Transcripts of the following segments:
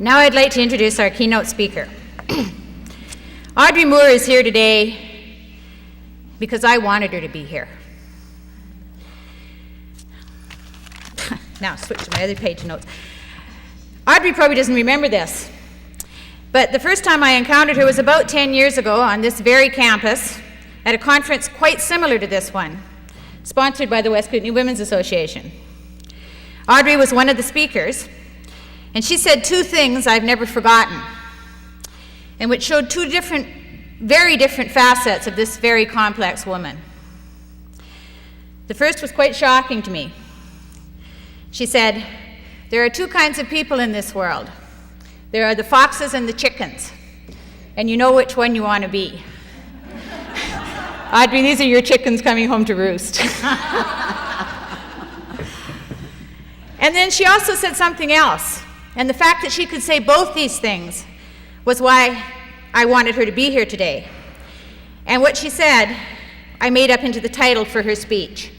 Now I'd like to introduce our keynote speaker. Audrey Moore is here today because I wanted her to be here. Now switch to my other page notes. Audrey probably doesn't remember this, but the first time I encountered her was about 10 years ago on this very campus at a conference quite similar to this one, sponsored by the West Kootenay Women's Association. Audrey was one of the speakers, and she said two things I've never forgotten, and which showed two very different facets of this very complex woman. The first was quite shocking to me. She said, "There are two kinds of people in this world. There are the foxes and the chickens, and you know which one you want to be." Audrey, these are your chickens coming home to roost. And then she also said something else, and the fact that she could say both these things was why I wanted her to be here today. And what she said, I made up into the title for her speech.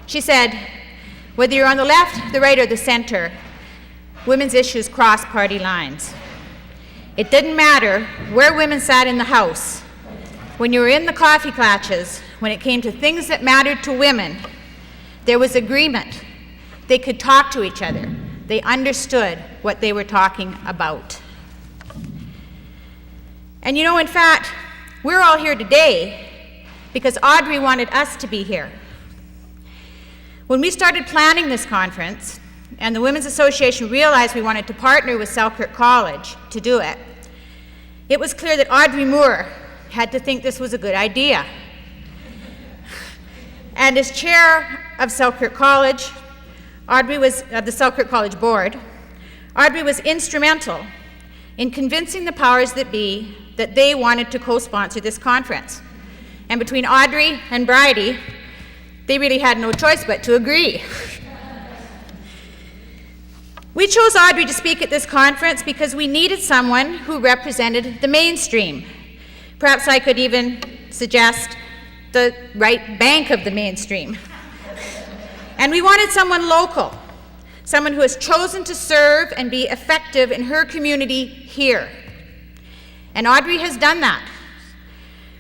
She said, "Whether you're on the left, the right, or the center, women's issues cross party lines. It didn't matter where women sat in the house. When you were in the coffee clutches, when it came to things that mattered to women, there was agreement. They could talk to each other. They understood what they were talking about." And you know, in fact, we're all here today because Audrey wanted us to be here. When we started planning this conference, and the Women's Association realized we wanted to partner with Selkirk College to do it, it was clear that Audrey Moore had to think this was a good idea. And as chair of Selkirk College, Audrey was of the Selkirk College board, Audrey was instrumental in convincing the powers that be that they wanted to co-sponsor this conference. And between Audrey and Bridie, they really had no choice but to agree. We chose Audrey to speak at this conference because we needed someone who represented the mainstream. Perhaps I could even suggest the right bank of the mainstream. And we wanted someone local, someone who has chosen to serve and be effective in her community here. And Audrey has done that.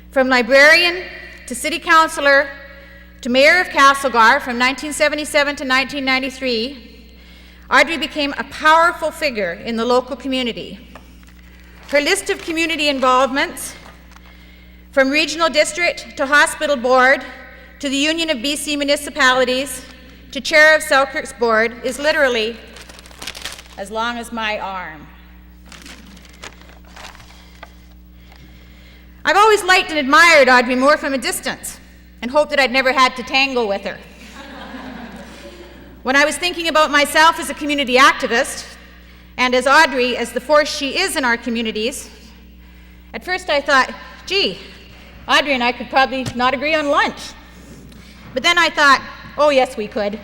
From librarian to city councillor to mayor of Castlegar from 1977 to 1993, Audrey became a powerful figure in the local community. Her list of community involvements, from regional district to hospital board to the Union of BC Municipalities to chair of Selkirk's board, is literally as long as my arm. I've always liked and admired Audrey Moore from a distance and hoped that I'd never had to tangle with her. When I was thinking about myself as a community activist, and as Audrey as the force she is in our communities, at first I thought, gee, Audrey and I could probably not agree on lunch. But then I thought, oh yes, we could.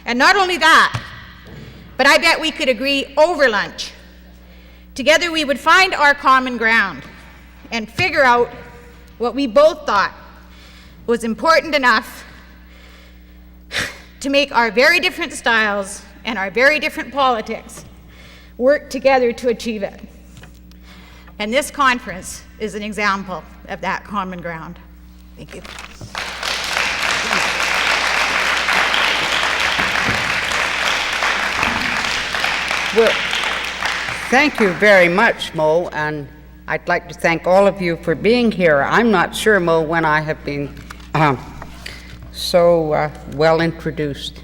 And not only that, but I bet we could agree over lunch. Together we would find our common ground and figure out what we both thought was important enough to make our very different styles and our very different politics work together to achieve it. And this conference is an example of that common ground. Thank you. Well, thank you very much, Mo, and I'd like to thank all of you for being here. I'm not sure, Mo, when I have been so well introduced.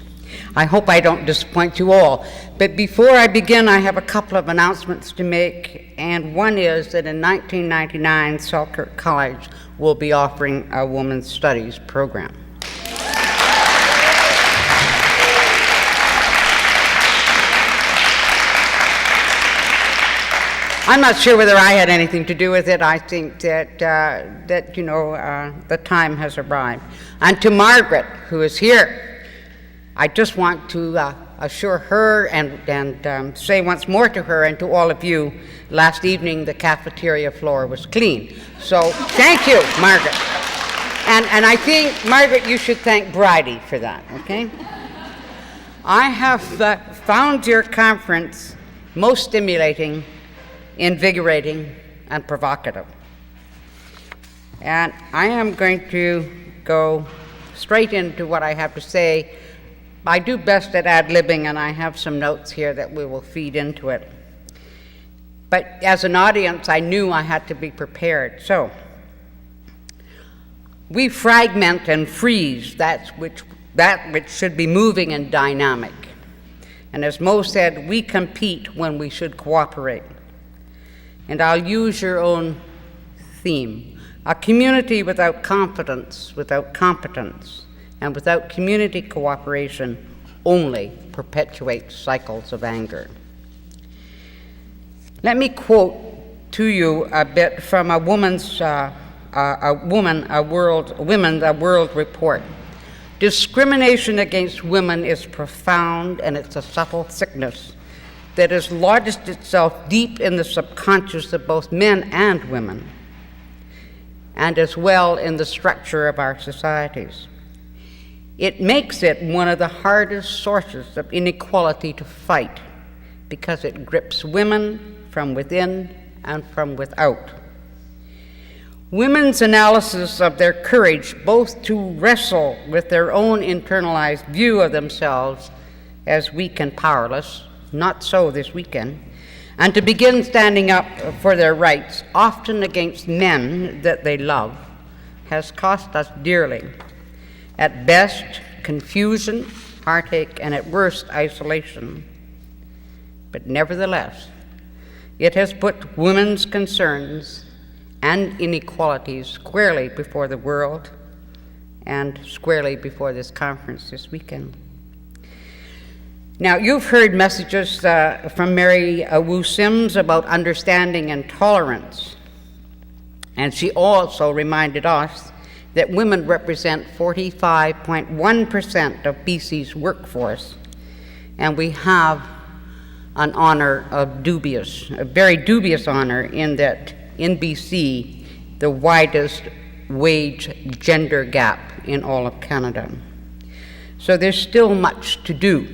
I hope I don't disappoint you all. But before I begin, I have a couple of announcements to make, and one is that in 1999, Selkirk College will be offering a women's studies program. I'm not sure whether I had anything to do with it. I think that, the time has arrived. And to Margaret, who is here, I just want to assure her and say once more to her and to all of you, last evening the cafeteria floor was clean. So thank you, Margaret. And I think, Margaret, you should thank Bridie for that, okay? I have found your conference most stimulating, invigorating, and provocative. And I am going to go straight into what I have to say. I do best at ad-libbing, and I have some notes here that we will feed into it. But as an audience, I knew I had to be prepared. So, we fragment and freeze that which should be moving and dynamic. And as Moe said, we compete when we should cooperate. And I'll use your own theme. A community without confidence, without competence, and without community cooperation only perpetuates cycles of anger. Let me quote to you a bit from a Women's World report. Discrimination against women is profound, and it's a subtle sickness that has lodged itself deep in the subconscious of both men and women, and as well in the structure of our societies. It makes it one of the hardest sources of inequality to fight because it grips women from within and from without. Women's analysis of their courage both to wrestle with their own internalized view of themselves as weak and powerless, not so this weekend, and to begin standing up for their rights, often against men that they love, has cost us dearly. At best, confusion, heartache, and at worst, isolation. But nevertheless, it has put women's concerns and inequalities squarely before the world and squarely before this conference this weekend. Now, you've heard messages from Mary Wu Sims about understanding and tolerance, and she also reminded us that women represent 45.1% of BC's workforce, and we have an honor of a very dubious honor in that in BC, the widest wage gender gap in all of Canada. So there's still much to do.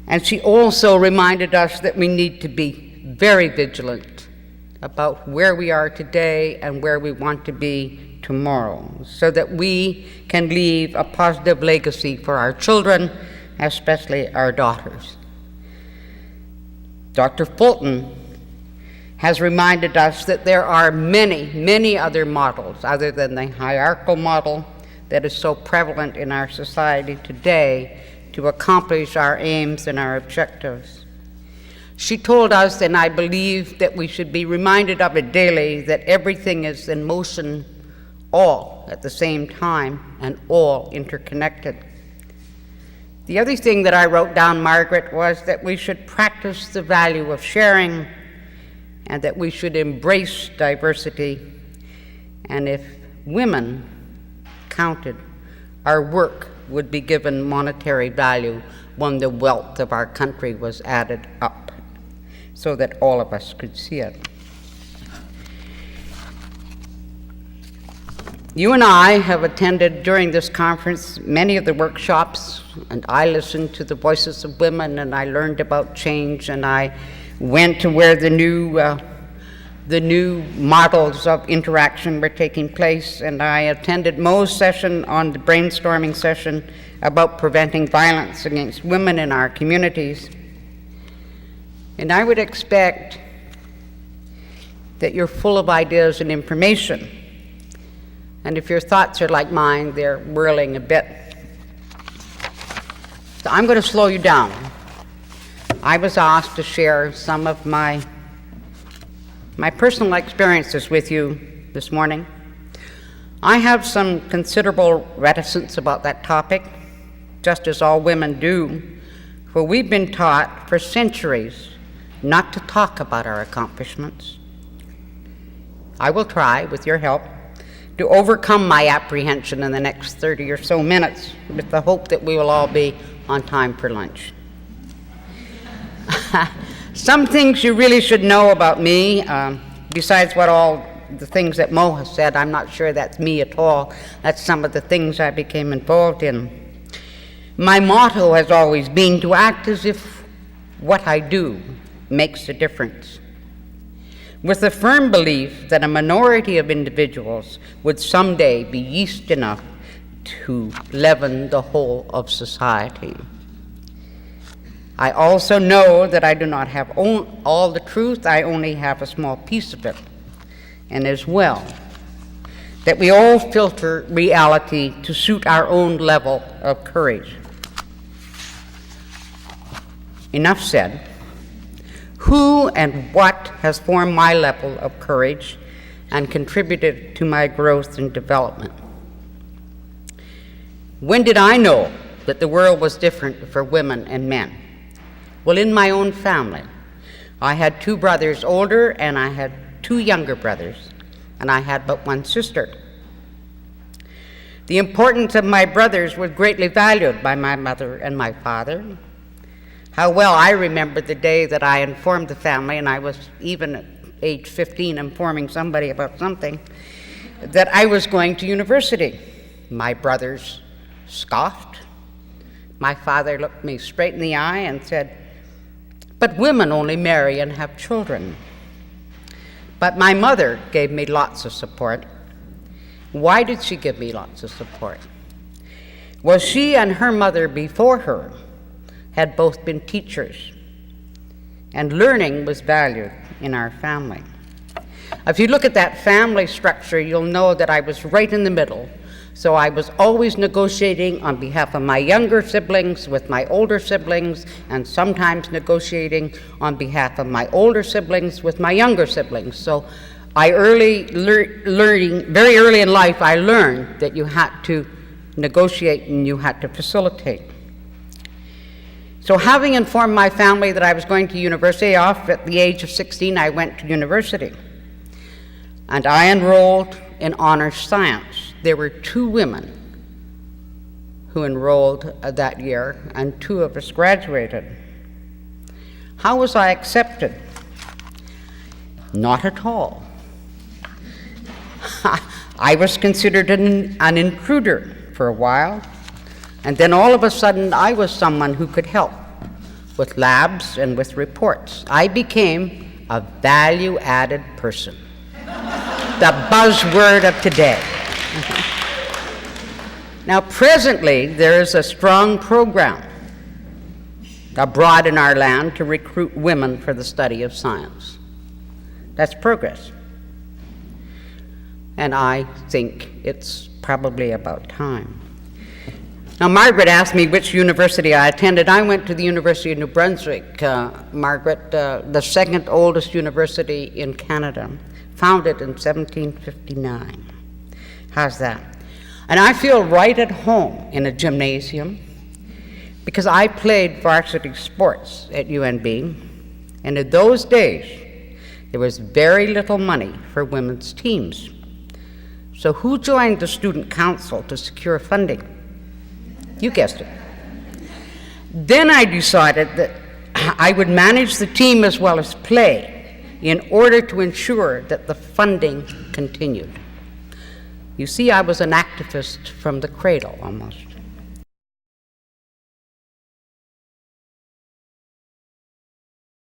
And she also reminded us that we need to be very vigilant about where we are today and where we want to be tomorrow, so that we can leave a positive legacy for our children, especially our daughters. Dr. Fulton has reminded us that there are many, many other models other than the hierarchical model that is so prevalent in our society today to accomplish our aims and our objectives. She told us, and I believe that we should be reminded of it daily, that everything is in motion all at the same time and all interconnected. The other thing that I wrote down, Margaret, was that we should practice the value of sharing and that we should embrace diversity. And if women counted, our work would be given monetary value when the wealth of our country was added up so that all of us could see it. You and I have attended during this conference many of the workshops, and I listened to the voices of women, and I learned about change, and I went to where the new models of interaction were taking place, and I attended Moe's session on the brainstorming session about preventing violence against women in our communities. And I would expect that you're full of ideas and information. And if your thoughts are like mine, they're whirling a bit. So I'm going to slow you down. I was asked to share some of my personal experiences with you this morning. I have some considerable reticence about that topic, just as all women do, for we've been taught for centuries not to talk about our accomplishments. I will try, with your help, to overcome my apprehension in the next 30 or so minutes with the hope that we will all be on time for lunch. Some things you really should know about me, besides what all the things that Moe has said. I'm not sure that's me at all. That's some of the things I became involved in. My motto has always been to act as if what I do makes a difference, with the firm belief that a minority of individuals would someday be yeast enough to leaven the whole of society. I also know that I do not have all the truth, I only have a small piece of it, and as well, that we all filter reality to suit our own level of courage. Enough said. Who and what has formed my level of courage and contributed to my growth and development? When did I know that the world was different for women and men? Well, in my own family. I had 2 brothers older, and I had 2 younger brothers, and I had but 1 sister. The importance of my brothers was greatly valued by my mother and my father. How well I remember the day that I informed the family, and I was even at age 15 informing somebody about something, that I was going to university. My brothers scoffed. My father looked me straight in the eye and said, "But women only marry and have children." But my mother gave me lots of support. Why did she give me lots of support? Well, she and her mother before her had both been teachers, and learning was valued in our family. If you look at that family structure, you'll know that I was right in the middle. So I was always negotiating on behalf of my younger siblings with my older siblings, and sometimes negotiating on behalf of my older siblings with my younger siblings. So very early in life, I learned that you had to negotiate and you had to facilitate. So having informed my family that I was going to university, off at the age of 16, I went to university. And I enrolled in honors science. There were 2 women who enrolled that year, and 2 of us graduated. How was I accepted? Not at all. I was considered an intruder for a while, and then all of a sudden I was someone who could help with labs and with reports. I became a value-added person, the buzzword of today. Now, presently, there is a strong program abroad in our land to recruit women for the study of science. That's progress. And I think it's probably about time. Now, Margaret asked me which university I attended. I went to the University of New Brunswick, Margaret, the second oldest university in Canada, founded in 1759. How's that? And I feel right at home in a gymnasium because I played varsity sports at UNB, and in those days, there was very little money for women's teams. So who joined the student council to secure funding? You guessed it. Then I decided that I would manage the team as well as play in order to ensure that the funding continued. You see, I was an activist from the cradle almost.